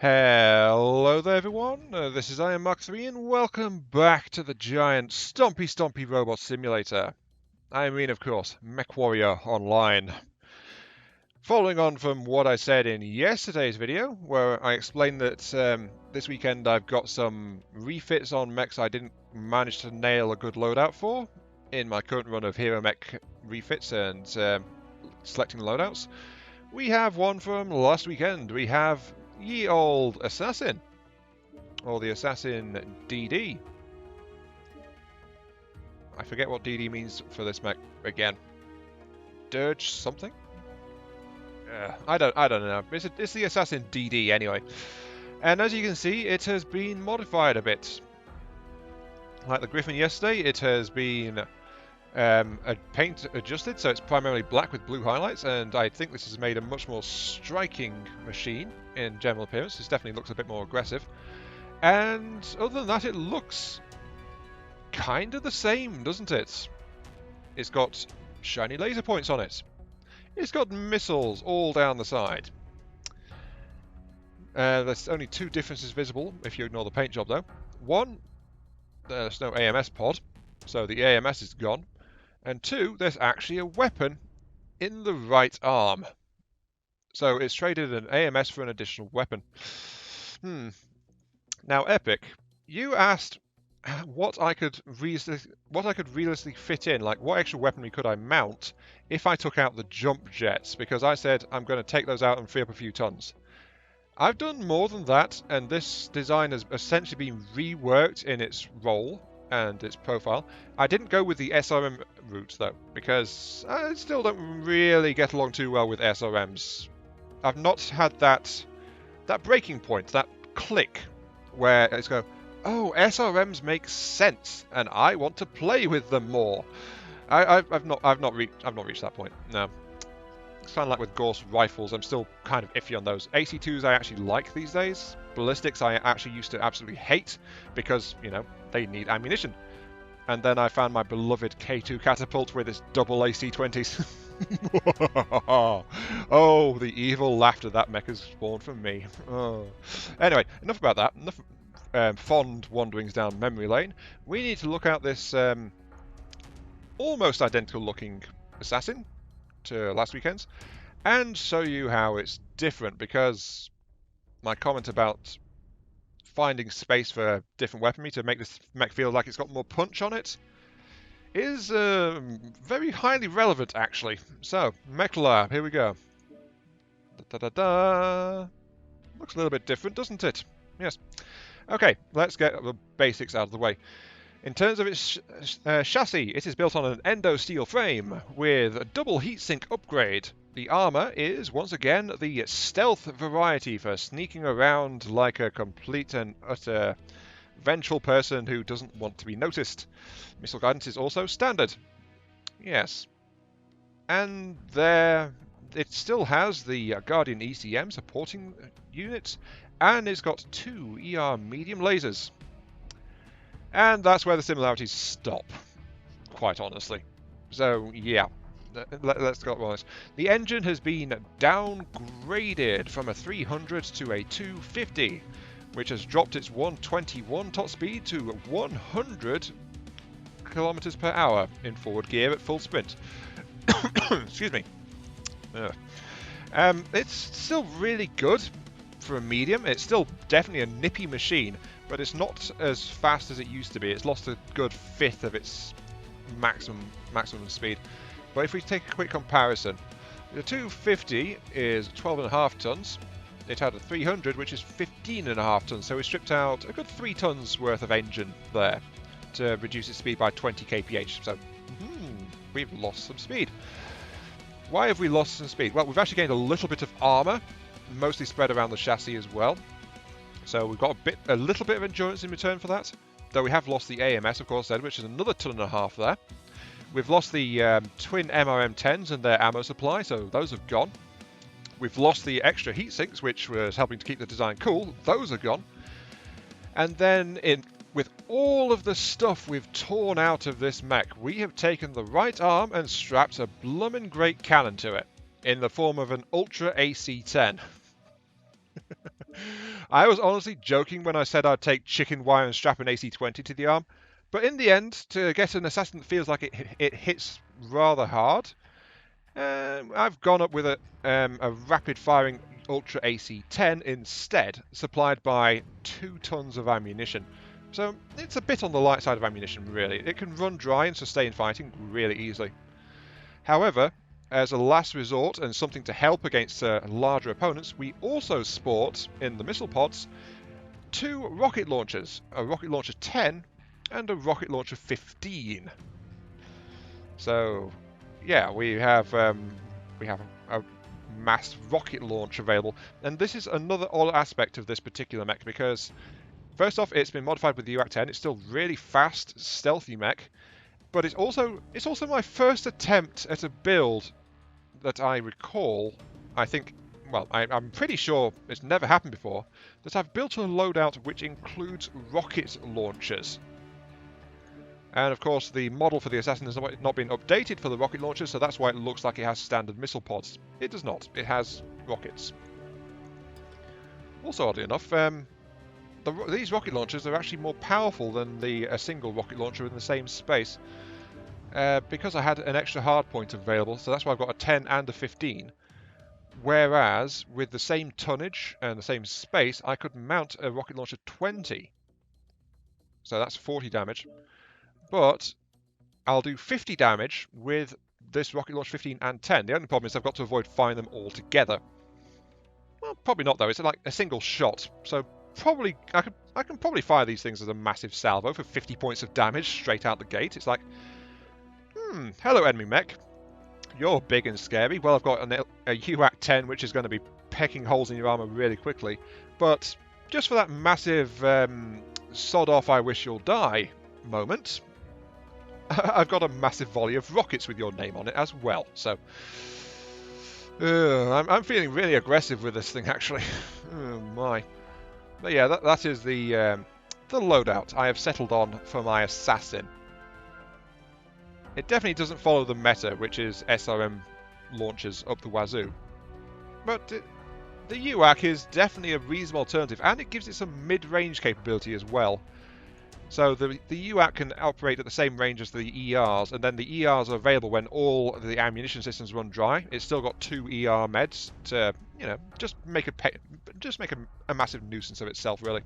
Hello there everyone, this is Mechwarrior and welcome back to the giant Stompy Robot Simulator. I mean, of course, Mechwarrior Online. Following on from what I said in yesterday's video, where I explained that this weekend I've got some refits on mechs I didn't manage to nail a good loadout for in my current run of Hero Mech refits and selecting loadouts. We have one from last weekend. We have ye old Assassin, or the ASN-DD. I forget what DD means for this mech again. Dirge something? I don't know. It's the ASN-DD anyway. And as you can see, it has been modified a bit. Like the Griffin yesterday, it has been paint adjusted, so it's primarily black with blue highlights, and I think this has made a much more striking machine in general appearance. This definitely looks a bit more aggressive. And other than that, it looks kind of the same, doesn't it? It's got shiny laser points on it. It's got missiles all down the side. There's only two differences visible if you ignore the paint job though. One, there's no AMS pod, so the AMS is gone. And two, there's actually a weapon in the right arm. So it's traded an AMS for an additional weapon. Now, Epic, you asked what I could realistically fit in, like what extra weaponry could I mount if I took out the jump jets, because I said I'm going to take those out and free up a few tons. I've done more than that, and this design has essentially been reworked in its role and its profile. I didn't go with the SRM route though, because I still don't really get along too well with SRMs. I've not had that breaking point, that click, where it's go, oh, SRMs make sense, and I want to play with them more. I've not reached that point. No. It's kind of like with Gauss rifles, I'm still kind of iffy on those. AC2s I actually like these days. Ballistics I actually used to absolutely hate because, you know, they need ammunition. And then I found my beloved K2 catapult with its double AC-20s. Oh, the evil laughter that mech has spawned from me. Oh. Anyway, enough about that. Enough fond wanderings down memory lane. We need to look at this almost identical looking assassin to last weekend's and show you how it's different, because my comment about finding space for different weaponry to make this mech feel like it's got more punch on it is very highly relevant actually. So, Mechwarrior, here we go. Da-da-da-da. Looks a little bit different, doesn't it? Yes. Okay, let's get the basics out of the way. In terms of its chassis, it is built on an endo steel frame with a double heatsink upgrade. The armor is, once again, the stealth variety for sneaking around like a complete and utter vengeful person who doesn't want to be noticed. Missile guidance is also standard. Yes. And there, it still has the Guardian ECM supporting units, and it's got two ER medium lasers. And that's where the similarities stop, quite honestly. So, yeah, let's go on this. The engine has been downgraded from a 300 to a 250, which has dropped its 121 top speed to 100 kilometers per hour in forward gear at full sprint. Excuse me. It's still really good for a medium. It's still definitely a nippy machine, but it's not as fast as it used to be. It's lost a good fifth of its maximum speed. But if we take a quick comparison, the 250 is 12.5 tons. It had a 300, which is 15.5 tons. So we stripped out a good 3 tons worth of engine there to reduce its speed by 20 kph. So we've lost some speed. Why have we lost some speed? Well, we've actually gained a little bit of armor, mostly spread around the chassis as well. So we've got a little bit of endurance in return for that. Though we have lost the AMS, of course, then, which is another 1.5 tons there. We've lost the twin MRM-10s and their ammo supply, so those have gone. We've lost the extra heat sinks, which was helping to keep the design cool. Those are gone. And then, with all of the stuff we've torn out of this mech, we have taken the right arm and strapped a bloomin' great cannon to it, in the form of an Ultra AC-10. I was honestly joking when I said I'd take chicken wire and strap an AC-20 to the arm, but in the end, to get an assassin that feels like it hits rather hard, I've gone up with a rapid-firing Ultra AC-10 instead, supplied by 2 tons of ammunition. So it's a bit on the light side of ammunition, really. It can run dry and sustain fighting really easily. However, as a last resort and something to help against larger opponents, we also sport, in the missile pods, 2 rocket launchers, a rocket launcher 10 and a rocket launcher 15. So, yeah, we have a mass rocket launch available, and this is another odd aspect of this particular mech because, first off, it's been modified with the UAC-10. It's still really fast, stealthy mech, but it's also my first attempt at a build that I recall. I think, well, I'm pretty sure it's never happened before, that I've built a loadout which includes rocket launchers. And of course, the model for the Assassin has not been updated for the rocket launchers, so that's why it looks like it has standard missile pods. It does not. It has rockets. Also, oddly enough, these rocket launchers are actually more powerful than a single rocket launcher in the same space. Because I had an extra hardpoint available, so that's why I've got a 10 and a 15. Whereas, with the same tonnage and the same space, I could mount a rocket launcher 20. So that's 40 damage. But I'll do 50 damage with this rocket launch 15 and 10. The only problem is I've got to avoid firing them all together. Well, probably not though. It's like a single shot. So probably I can probably fire these things as a massive salvo for 50 points of damage straight out the gate. It's like, hello enemy mech. You're big and scary. Well, I've got a UAC-10 which is going to be pecking holes in your armor really quickly. But just for that massive sod off I wish you'll die moment, I've got a massive volley of rockets with your name on it as well, so I'm feeling really aggressive with this thing actually. Oh my! But yeah, that is the loadout I have settled on for my assassin. It definitely doesn't follow the meta, which is SRM launchers up the wazoo, but the UAC is definitely a reasonable alternative, and it gives it some mid-range capability as well. So the UAC can operate at the same range as the ERs, and then the ERs are available when all the ammunition systems run dry. It's still got 2 ER meds to, just make a massive nuisance of itself, really.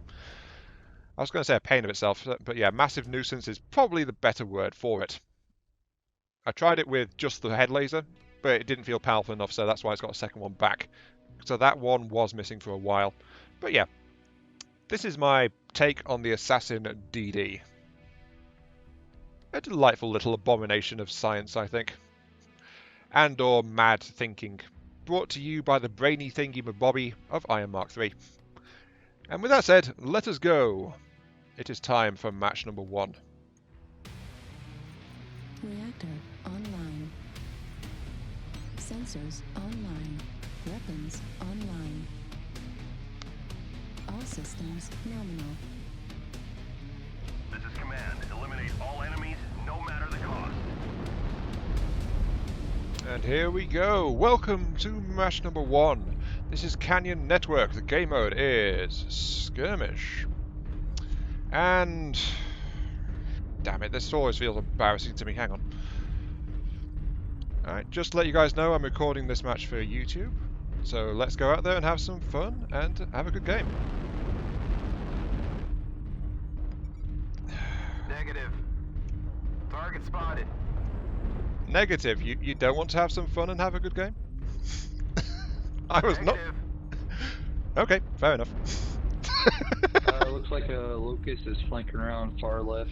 I was going to say a pain of itself, but yeah, massive nuisance is probably the better word for it. I tried it with just the head laser, but it didn't feel powerful enough, so that's why it's got a second one back. So that one was missing for a while. But yeah. This is my take on the ASN-DD. A delightful little abomination of science, I think. And or mad thinking. Brought to you by the brainy thingy-mabobby of Iron Mark III. And with that said, let us go. It is time for match number 1. Reactor online. Sensors online. Weapons online. All systems nominal. This is command. Eliminate all enemies, no matter the cost. And here we go. Welcome to match number 1. This is Canyon Network. The game mode is Skirmish. And damn it, this always feels embarrassing to me. Hang on. Alright, just to let you guys know, I'm recording this match for YouTube. So let's go out there and have some fun and have a good game. Negative. Target spotted. Negative. You don't want to have some fun and have a good game? I was Negative. not. Okay, fair enough. Looks like a locust is flanking around far left.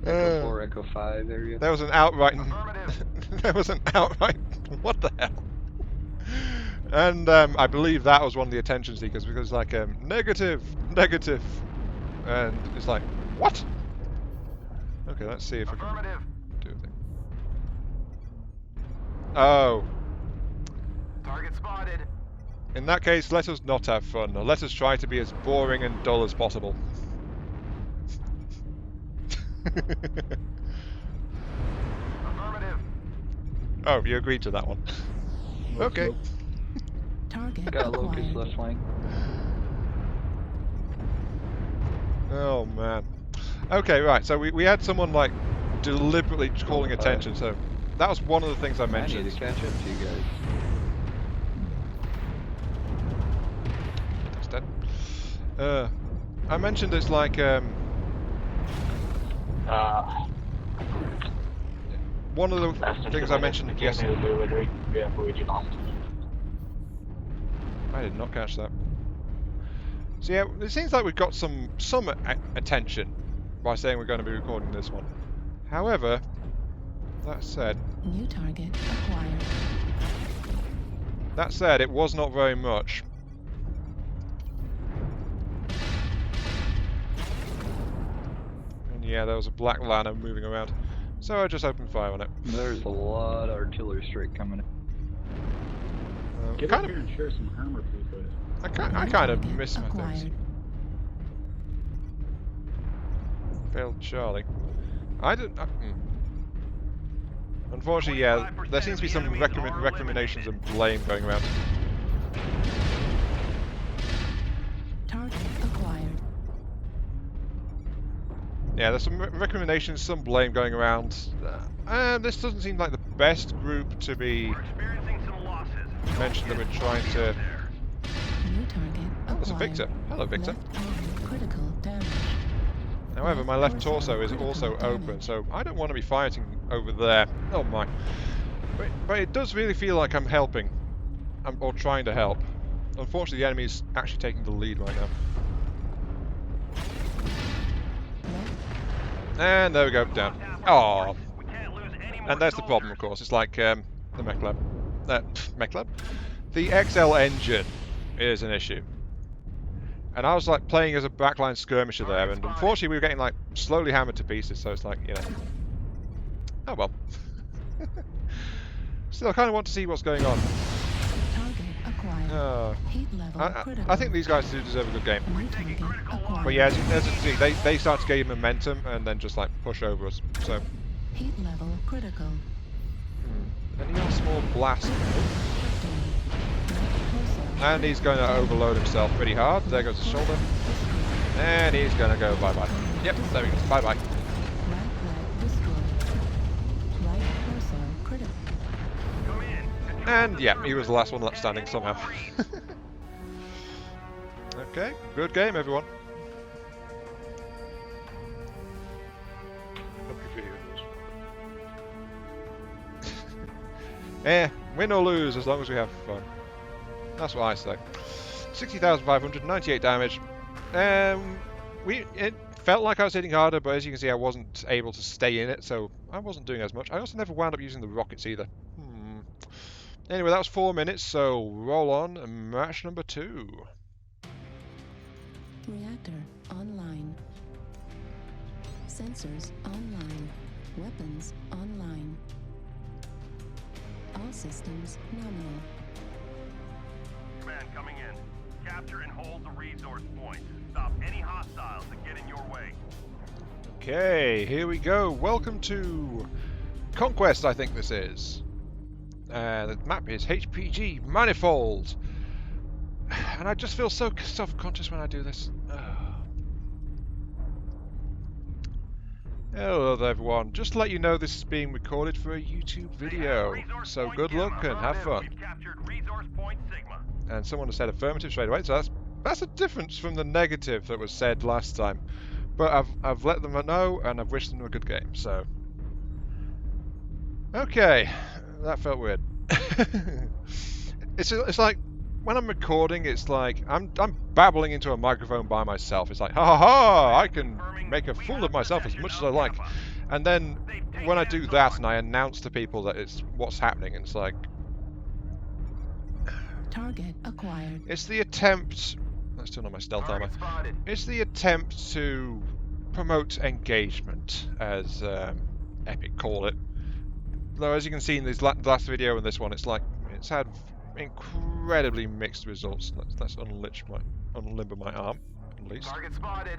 Echo 4, Echo 5 area. There was an outright. Affirmative. There was an outright. What the hell? And I believe that was one of the attention seekers because like negative, and it's like what? Okay, let's see if I can Affirmative. do a thing. Oh, Target spotted. in that case, let us not have fun. Or let us try to be as boring and dull as possible. Affirmative. Oh, you agreed to that one. Okay. Target Got a locust acquired. left flank. Oh man. Okay, right. So we had someone like deliberately calling attention. So that was one of the things I I need mentioned. to catch up to you guys. That's dead. I mentioned it's like one of the things I mentioned yesterday. I did not catch that. So yeah, it seems like we've got some attention by saying we're going to be recording this one. However, that said, New target acquired. it was not very much. And yeah, there was a black lana moving around, so I just opened fire on it. There's a lot of artillery strike coming in. Get up here and share some hammer food with us. I kind of Target miss my things. acquired. Failed Charlie. I didn't. Unfortunately, yeah, there seems to be some recriminations and blame going around. Target acquired. Yeah, there's some recriminations, some blame going around. And this doesn't seem like the best group to be We're experiencing some losses. mentioned that we're trying to. New target Oh, there's a acquired. Victor. Hello, Victor. Left arm critical damage. However, my left torso is also open, so I don't want to be fighting over there. Oh my. But it does really feel like I'm helping. Or trying to help. Unfortunately, the enemy is actually taking the lead right now. And there we go, down. Oh, We can't lose any more and there's the problem, of course. It's like the Mechlab. Mechlab? The XL engine is an issue. And I was like playing as a backline skirmisher there, and unfortunately we were getting like slowly hammered to pieces, so it's like, you know. Oh well. Still, I kind of want to see what's going on. Target acquired. Heat level critical. I think these guys do deserve a good game. New target acquired. But yeah, as you can see, they start to gain momentum and then just like push over us. So, Heat level critical. any old small blast. Shutdown. Left torso. And he's going to overload himself pretty hard. There goes his shoulder. And he's going to go bye-bye. Yep, there we go. Bye-bye. Right leg destroyed. Right torso critical. Come in. And yeah, he was the last one left standing somehow. Okay, good game, everyone. Win or lose as long as we have fun. That's what I say. 60,598 damage. It felt like I was hitting harder, but as you can see, I wasn't able to stay in it, so I wasn't doing as much. I also never wound up using the rockets either. Anyway, that was 4 minutes, so roll on and match number 2. Reactor online. Sensors online. Weapons online. All systems nominal. Command coming in. Capture and hold the resource point. Stop any hostiles that get in your way. Okay, here we go. Welcome to Conquest, I think this is. The map is HPG Manifold. And I just feel so self-conscious when I do this. Hello there, everyone. Just to let you know, this is being recorded for a YouTube video. So good luck and have fun. We've captured resource point Sigma. And someone has said affirmative straight away, so that's a difference from the negative that was said last time. But I've let them know and I've wished them a good game. So okay, that felt weird. It's like when I'm recording, it's like I'm babbling into a microphone by myself. It's like, ha ha ha! I can make a fool of myself as much as I like. And then when I do that and I announce to people that it's what's happening, it's like Target acquired. it's the attempt. Let's turn on my stealth armor. It's the attempt to promote engagement, as Epic call it. Though, as you can see in this last video and this one, it's like it's had incredibly mixed results. Let's unlimber my arm, at least. Target spotted.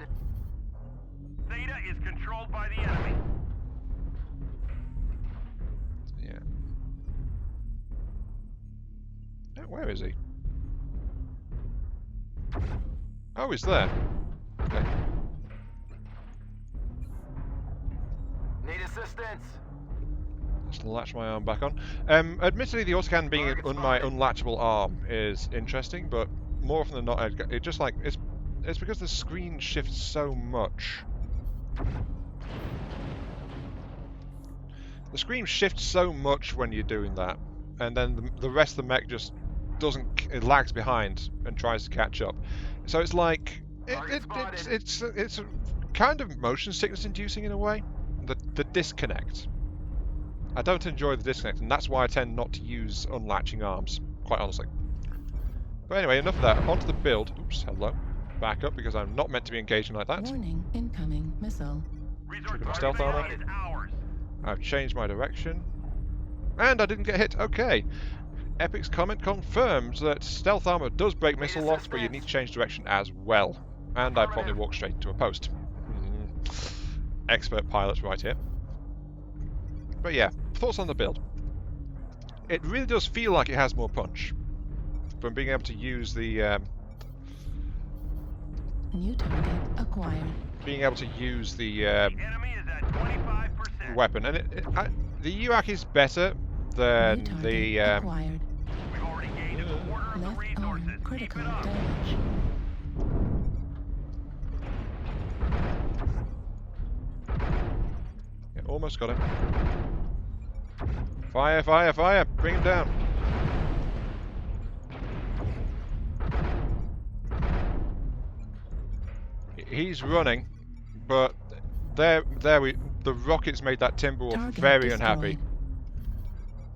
Theta is controlled by the enemy. Yeah. Where is he? Oh, he's there. Okay. assistance. Just latch my arm back on. Admittedly, the autocannon being on my unlatchable arm is interesting, but more often than not, it just like it's because the screen shifts so much. The screen shifts so much when you're doing that, and then the rest of the mech just doesn't. It lags behind and tries to catch up. So it's like it's kind of motion sickness inducing in a way. The disconnect. I don't enjoy the disconnect, and that's why I tend not to use unlatching arms, quite honestly. But anyway, enough of that. Onto the build. Oops, hello. Back up, because I'm not meant to be engaging like that. Warning, incoming missile. Resource my stealth target armor. is ours. I've changed my direction. And I didn't get hit. Okay. Epic's comment confirms that stealth armor does break missile locks, but you need to change direction as well. And I probably walked straight into a post. Expert pilots right here. But yeah, thoughts on the build. It really does feel like it has more punch. From being able to use the New target acquired. being able to use the Enemy is at 25%. weapon, and the UAC is better than New target the acquired. We've already gained a quarter of the Left resources. arm Keep critical it up. damage. yeah, almost got him. Fire, fire, fire! Bring him down. He's running, but the rockets made that Timberwolf Target very destroyed. unhappy.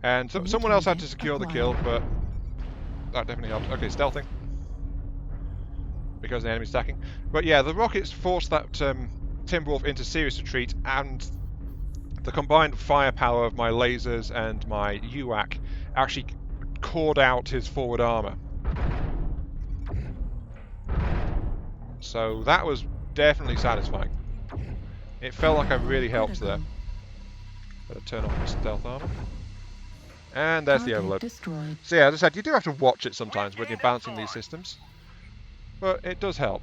And New someone else had to target secure the acquired. kill, but that definitely helped. Okay, stealthing. Because the enemy's attacking. But yeah, the rockets forced that Timberwolf into serious retreat, and the combined firepower of my lasers and my UAC actually cored out his forward armor. So that was definitely satisfying. It felt like I really helped there. Better turn off my stealth armor. And there's the Target overload. destroyed. So yeah, as I said, you do have to watch it sometimes when you're balancing these systems. But it does help.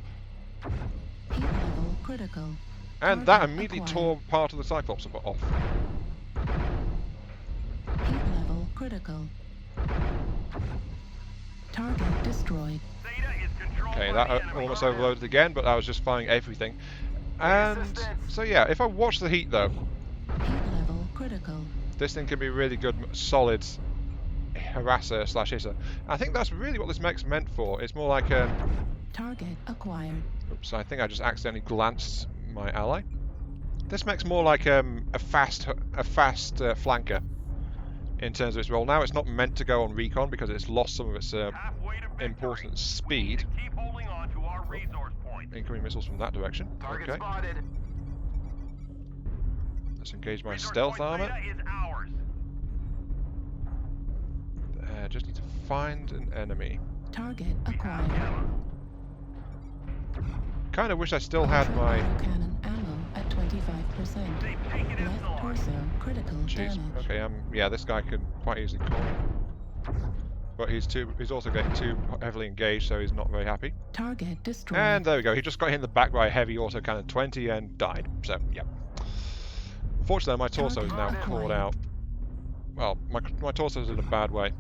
Heat level critical. And that Target immediately acquired. tore part of the Cyclops off. Heat level critical. Target destroyed. Zeta is controlled Okay, by that the enemy. almost overloaded again, but I was just firing everything. And so yeah, if I watch the heat though, Heat level critical. this thing can be really good, solid harasser / hitter. I think that's really what this mech's meant for. It's more like Target acquired. oops, I think I just accidentally glanced my ally. This mech's more like a fast flanker in terms of its role. Now it's not meant to go on recon because it's lost some of its Halfway to victory. important We speed. need to keep holding on to our resource point. Incoming missiles from that direction. Target Okay, spotted. let's engage my Resource stealth point armor. Zeta is ours. Just need to find an enemy. Target We have acquired. ammo. Kind of wish I still had Ultra my. cannon ammo at 25%. They've taken it Left north. torso critical Jeez. damage. Okay. Yeah. This guy can quite easily call me. But he's also getting too heavily engaged, so he's not very happy. Target destroyed. And there we go. He just got hit in the back by a heavy autocannon 20 and died. So yeah. Fortunately, my torso is now Target caught acquired. out. Well, my torso's in a bad way.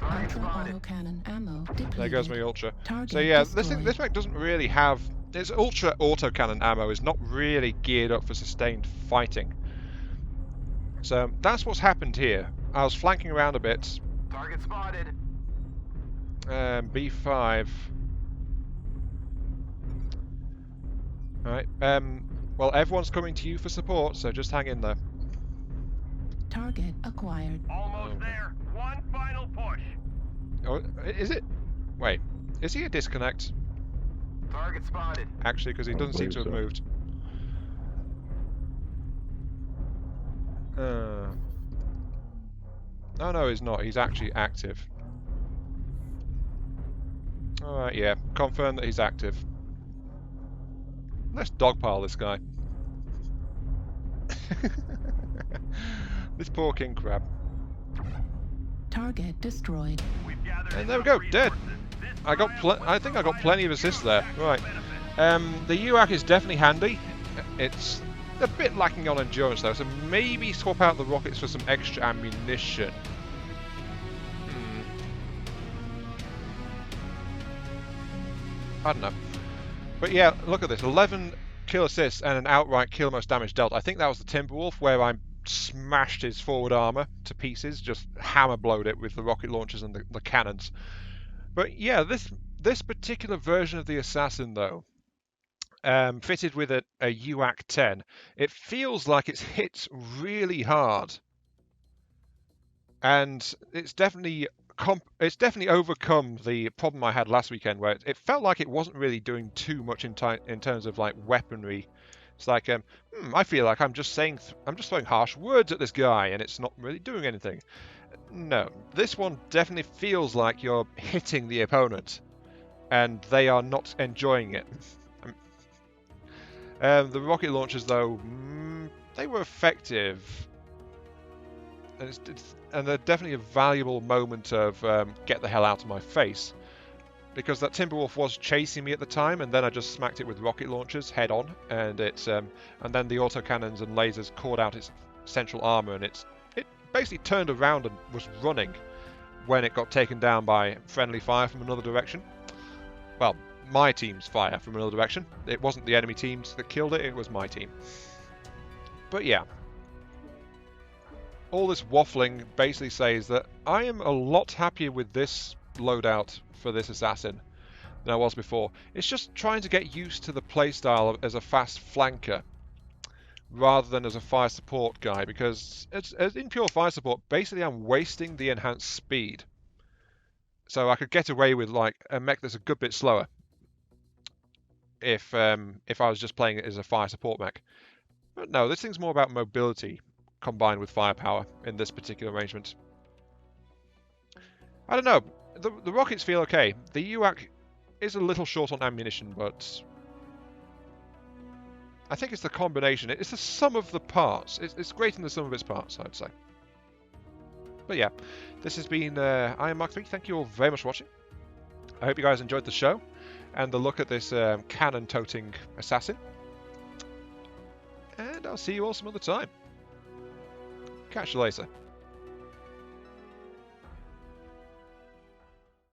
Ultra autocannon ammo depleted. There goes my ultra. Target So yeah, destroyed. this mech doesn't really have. Its ultra autocannon ammo is not really geared up for sustained fighting. So that's what's happened here. I was flanking around a bit. Target spotted. B5. Alright. Well, everyone's coming to you for support, so just hang in there. Target acquired. Almost Okay. there. One final push. Oh, is it? Wait. Is he a disconnect? Target spotted. Actually, because he doesn't seem to have believe moved. Oh no, he's not. He's actually active. Alright, yeah. Confirm that he's active. Let's dogpile this guy. This poor king crab. Target destroyed. We've gathered And there we go, enough dead. resources. I think I got plenty of assists there. Right. The UAC is definitely handy. It's a bit lacking on endurance though, so maybe swap out the rockets for some extra ammunition. I don't know. But yeah, look at this. 11 kill assists and an outright kill most damage dealt. I think that was the Timberwolf where I smashed his forward armor to pieces, just hammer blowed it with the rocket launchers and the cannons. But yeah, this particular version of the Assassin though, fitted with a UAC 10, it feels like it's hit really hard. And it's definitely overcome the problem I had last weekend, where it felt like it wasn't really doing too much in terms of like weaponry. It's like, I feel like I'm just throwing harsh words at this guy, and it's not really doing anything. No, this one definitely feels like you're hitting the opponent, and they are not enjoying it. The rocket launchers, though, they were effective. And they're definitely a valuable moment of get the hell out of my face, because that Timberwolf was chasing me at the time, and then I just smacked it with rocket launchers head on, and and then the autocannons and lasers caught out its central armor, and it basically turned around and was running when it got taken down by friendly fire from another direction. Well, my team's fire from another direction. It wasn't the enemy teams that killed it, it was my team. But yeah. All this waffling basically says that I am a lot happier with this loadout for this assassin than I was before. It's just trying to get used to the playstyle as a fast flanker rather than as a fire support guy, because as in pure fire support, basically I'm wasting the enhanced speed. So I could get away with like a mech that's a good bit slower if I was just playing it as a fire support mech. But no, this thing's more about mobility combined with firepower in this particular arrangement. I don't know. The rockets feel okay. The UAC is a little short on ammunition, but I think it's the combination. It's the sum of the parts. It's great in the sum of its parts, I'd say. But yeah, this has been I am Mark 3. Thank you all very much for watching. I hope you guys enjoyed the show and the look at this cannon-toting assassin. And I'll see you all some other time. Catch you later.